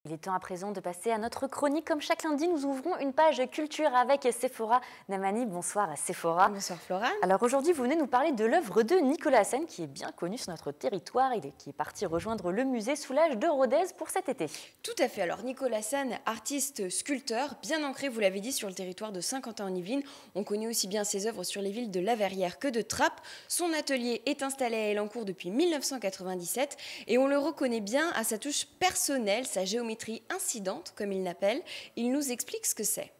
Il est temps à présent de passer à notre chronique. Comme chaque lundi, nous ouvrons une page culture avec Sephora Namani. Bonsoir Sephora. Bonsoir Flora. Alors aujourd'hui, vous venez nous parler de l'œuvre de Nicolas Hassen qui est bien connu sur notre territoire et qui est parti rejoindre le musée Soulages de Rodez pour cet été. Tout à fait. Alors Nicolas Hassen, artiste sculpteur, bien ancré, vous l'avez dit, sur le territoire de Saint-Quentin-en-Yvelines. On connaît aussi bien ses œuvres sur les villes de La Verrière que de Trappes. Son atelier est installé à Elancourt depuis 1997 et on le reconnaît bien à sa touche personnelle, sa géométrie incidente, comme il l'appelle. Il nous explique ce que c'est.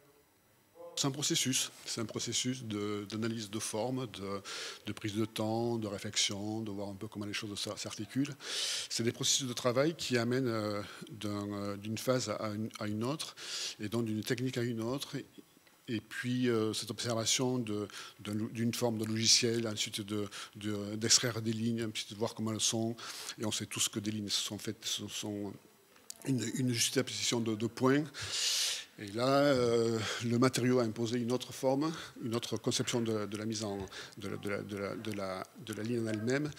C'est un processus d'analyse de forme, de prise de temps, de réflexion, de voir un peu comment les choses s'articulent. C'est des processus de travail qui amènent d'une phase à une autre, et donc d'une technique à une autre. Et puis cette observation d'une forme de logiciel, ensuite d'extraire des lignes, ensuite de voir comment elles sont. Et on sait tous que des lignes se sont faites, ce sont une juxtaposition de points. Et là, le matériau a imposé une autre forme, une autre conception de la mise de la ligne en elle-même.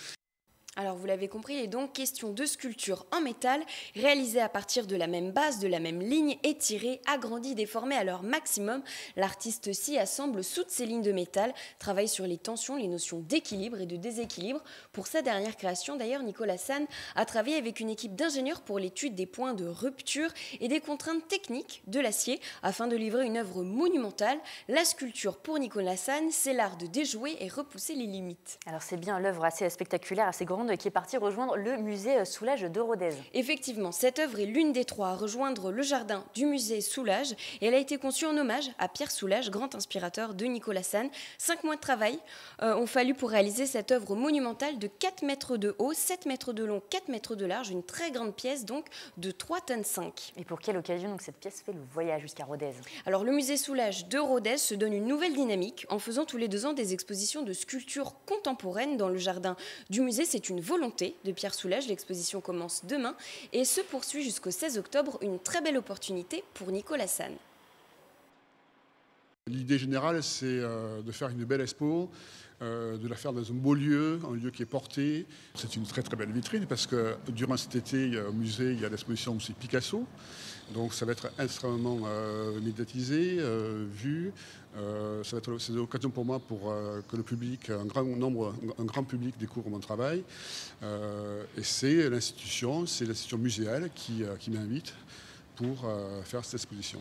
Alors vous l'avez compris, il est donc question de sculpture en métal, réalisée à partir de la même base, de la même ligne, étirée, agrandie, déformée à leur maximum. L'artiste s'y assemble toutes ces lignes de métal, travaille sur les tensions, les notions d'équilibre et de déséquilibre. Pour sa dernière création, d'ailleurs, Nicolas Hassen a travaillé avec une équipe d'ingénieurs pour l'étude des points de rupture et des contraintes techniques de l'acier, afin de livrer une œuvre monumentale. La sculpture pour Nicolas Hassen, c'est l'art de déjouer et repousser les limites. Alors c'est bien l'œuvre assez spectaculaire, assez grande, qui est partie rejoindre le musée Soulages de Rodez. Effectivement, cette œuvre est l'une des trois à rejoindre le jardin du musée Soulages et elle a été conçue en hommage à Pierre Soulages, grand inspirateur de Nicolas Hassen. 5 mois de travail ont fallu pour réaliser cette œuvre monumentale de 4 mètres de haut, 7 mètres de long, 4 mètres de large, une très grande pièce donc de 3,5 tonnes. Et pour quelle occasion donc cette pièce fait le voyage jusqu'à Rodez? Alors le musée Soulages de Rodez se donne une nouvelle dynamique en faisant tous les 2 ans des expositions de sculptures contemporaines dans le jardin du musée. C'est une volonté de Pierre Soulages. L'exposition commence demain et se poursuit jusqu'au 16 octobre. Une très belle opportunité pour Nicolas Hassen. L'idée générale, c'est de faire une belle expo, de la faire dans un beau lieu, un lieu qui est porté. C'est une très très belle vitrine parce que durant cet été, au musée, il y a l'exposition aussi Picasso. Donc ça va être extrêmement médiatisé, vu. C'est l'occasion pour moi pour que le public, un grand public découvre mon travail. Et c'est l'institution muséale qui m'invite pour faire cette exposition.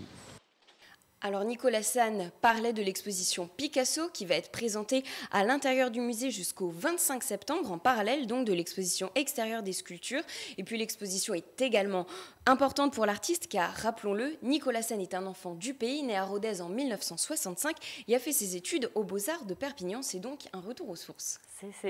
Alors Nicolas Hassen parlait de l'exposition Picasso qui va être présentée à l'intérieur du musée jusqu'au 25 septembre, en parallèle donc de l'exposition extérieure des sculptures. Et puis l'exposition est également importante pour l'artiste car, rappelons-le, Nicolas Hassen est un enfant du pays, né à Rodez en 1965 et a fait ses études aux Beaux-Arts de Perpignan. C'est donc un retour aux sources.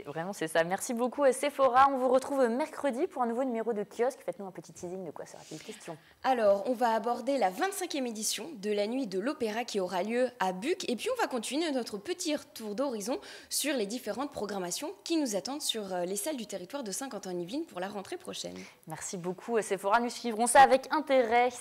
Vraiment, c'est ça. Merci beaucoup Sephora. On vous retrouve mercredi pour un nouveau numéro de kiosque. Faites-nous un petit teasing de quoi sera-t-il question. Alors, on va aborder la 25e édition de la Nuit de l'Opéra qui aura lieu à Buc. Et puis, on va continuer notre petit tour d'horizon sur les différentes programmations qui nous attendent sur les salles du territoire de Saint-Quentin-en-Yvelines pour la rentrée prochaine. Merci beaucoup Sephora. Nous suivrons ça avec intérêt.